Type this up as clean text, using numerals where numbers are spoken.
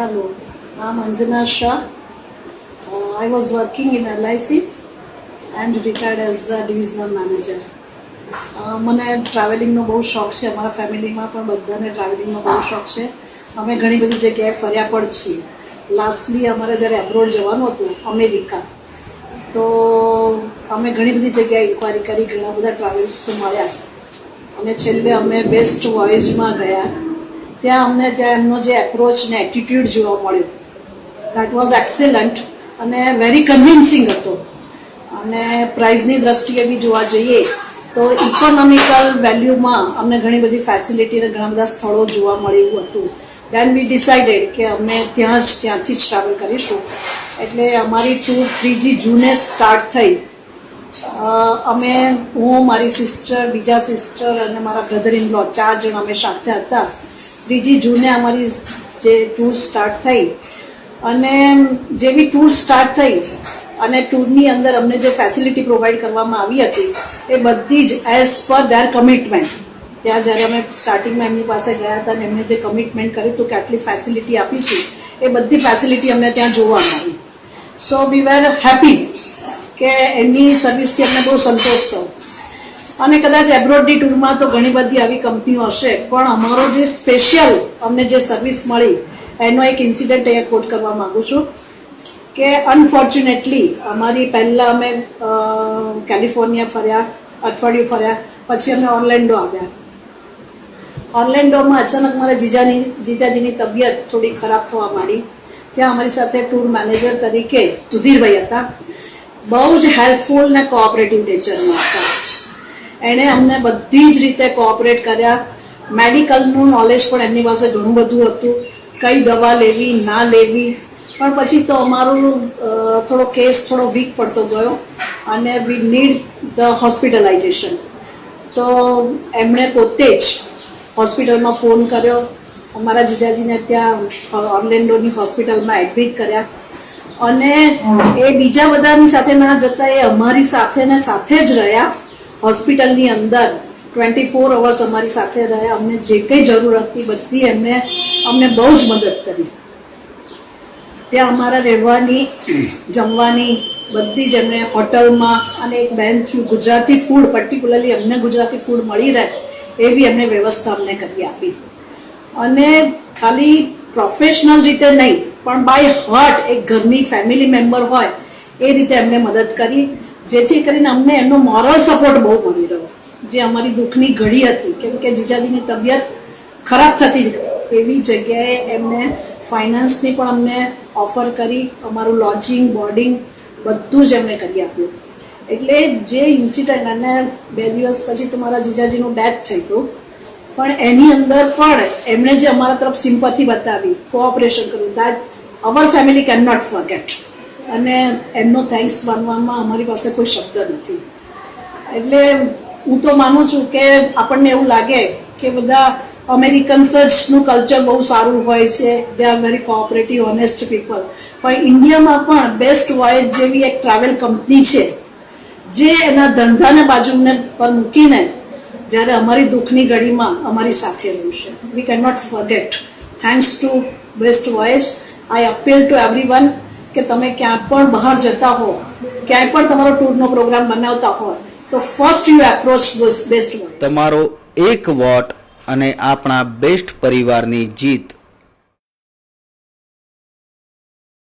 Hello, I'm Anjana Shah. I was working in LIC and retired as a divisional manager. મને ટ્રાવેલિંગનો બહુ શોખ છે. અમારા ફેમિલીમાં પણ બધાને ટ્રાવેલિંગનો બહુ શોખ છે. અમે ઘણી બધી જગ્યાએ ફર્યા પણ છીએ. લાસ્ટલી અમારે જ્યારે એબ્રોડ જવાનું હતું અમેરિકા, તો અમે ઘણી બધી જગ્યાએ ઇન્ક્વાયરી કરી, ઘણા બધા ટ્રાવેલ્સને મળ્યા અને છેલ્લે અમે બેસ્ટ વોયેજમાં ગયા. ત્યાં અમને ત્યાં એમનો જે એપ્રોચ ને એટીટ્યૂડ જોવા મળ્યો, દેટ વોઝ એક્સેલન્ટ અને વેરી કન્વિન્સિંગ હતો. અને પ્રાઇઝની દ્રષ્ટિએ બી જોવા જઈએ તો ઇકોનોમિકલ વેલ્યુમાં અમને ઘણી બધી ફેસિલિટી અને ઘણા બધા સ્થળો જોવા મળ્યું હતું. દેન વી ડિસાઇડેડ કે અમે ત્યાંથી જ ટ્રાવેલ કરીશું. એટલે અમારી ટૂર 3 જૂને સ્ટાર્ટ થઈ. હું, મારી સિસ્ટર, બીજા સિસ્ટર અને મારા બ્રધર ઇન લો 4 જણ અમે સાથે હતા. 3 જૂને અમારી જે ટૂર સ્ટાર્ટ થઈ અને જેવી ટૂર સ્ટાર્ટ થઈ અને ટૂરની અંદર અમને જે ફેસિલિટી પ્રોવાઈડ કરવામાં આવી હતી એ બધી જ એઝ પર ધેર કમિટમેન્ટ. ત્યાં જ્યારે અમે સ્ટાર્ટિંગમાં એમની પાસે ગયા હતા અને એમને જે કમિટમેન્ટ કર્યું હતું કે આટલી ફેસિલિટી આપીશું, એ બધી ફેસિલિટી અમને ત્યાં જોવા મળી. સો વી વેર હેપી કે એમની સર્વિસથી અમને બહુ સંતોષ થયો. અને કદાચ એબ્રોડની ટૂરમાં તો ઘણી બધી આવી કંપનીઓ હશે, પણ અમારો જે સ્પેશિયલ અમને જે સર્વિસ મળી એનો એક ઇન્સિડન્ટ અહીંયા કોટ કરવા માગું છું કે અનફોર્ચ્યુનેટલી અમારી પહેલાં અમે કેલિફોર્નિયા ફર્યા, અઠવાડિયું ફર્યા, પછી અમે ઓર્લેન્ડો આવ્યા. ઓર્લેન્ડોમાં અચાનક મારા જીજાજીની તબિયત થોડી ખરાબ થવા માંડી. ત્યાં અમારી સાથે ટૂર મેનેજર તરીકે સુધીરભાઈ હતા. બહુ જ હેલ્પફુલ ને કોઓપરેટિવ નેચરમાં હતા. એણે અમને બધી જ રીતે કોઓપરેટ કર્યા. મેડિકલનું નોલેજ પણ એમની પાસે ઘણું બધું હતું, કઈ દવા લેવી ના લેવી. પણ પછી તો અમારું થોડો કેસ થોડો વીક પડતો ગયો અને વી નીડ ધ હોસ્પિટલાઇઝેશન. તો એમણે પોતે જ હોસ્પિટલમાં ફોન કર્યો. અમારા જીજાજીને ત્યાં ઓર્લેન્ડોની હોસ્પિટલમાં એડમિટ કર્યા અને એ બીજા બધાની સાથે ના જતા એ અમારી સાથે ને સાથે જ રહ્યા. હોસ્પિટલની અંદર 24 અવર્સ અમારી સાથે રહ્યા. અમને જે કંઈ જરૂર હતી બધી અમને બહુ જ મદદ કરી. ત્યાં અમારા રહેવાની, જમવાની બધી જ એમણે હોટલમાં, અને એક બેન થ્રુ ગુજરાતી ફૂડ, પર્ટિક્યુલરલી અમને ગુજરાતી ફૂડ મળી રહે એવી એમને વ્યવસ્થા અમને કરી આપી. અને ખાલી પ્રોફેશનલ રીતે નહીં, પણ બાય હાર્ટ એક ઘરની ફેમિલી મેમ્બર હોય એ રીતે એમને મદદ કરી, જેથી કરીને અમને એમનો મોરલ સપોર્ટ બહુ મળી રહ્યો. જે અમારી દુઃખની ઘડી હતી, કેમ કે જીજાજીની તબિયત ખરાબ થતી એવી જગ્યાએ એમને ફાઇનાન્સની પણ અમને ઓફર કરી. અમારું લોજિંગ, બોર્ડિંગ બધું જ એમણે કરી આપ્યું. એટલે જે ઇન્સિડન્ટ, અને 2 દિવસ પછી તો મારા જીજાજીનું ડેથ થઈ ગયું, પણ એની અંદર પણ એમણે જે અમારા તરફ સિમ્પથી બતાવી, કોઓપરેશન કર્યું, that our family can not forget. અને એમનો થેન્ક્સ માનવામાં અમારી પાસે કોઈ શબ્દ નથી. એટલે હું તો માનું છું કે આપણને એવું લાગે કે બધા અમેરિકન્સનું કલ્ચર બહુ સારું હોય છે, they are very cooperative, honest people. પણ ઇન્ડિયામાં પણ બેસ્ટ વોયેજ જેવી એક ટ્રાવેલ કંપની છે, જે એના ધંધાને બાજુને પર મૂકીને જ્યારે અમારી દુઃખની ઘડીમાં અમારી સાથે રહ્યું છે. We can not forget. Thanks to best voyage. I appeal to everyone કે તમે ક્યાં પણ બહાર જતા હો, ક્યાંય પણ તમારો ટૂરનો પ્રોગ્રામ બનાવતા હોય, તો first you approach best voyage. તમારો 1 વોટ અને આપણા બેસ્ટ પરિવારની જીત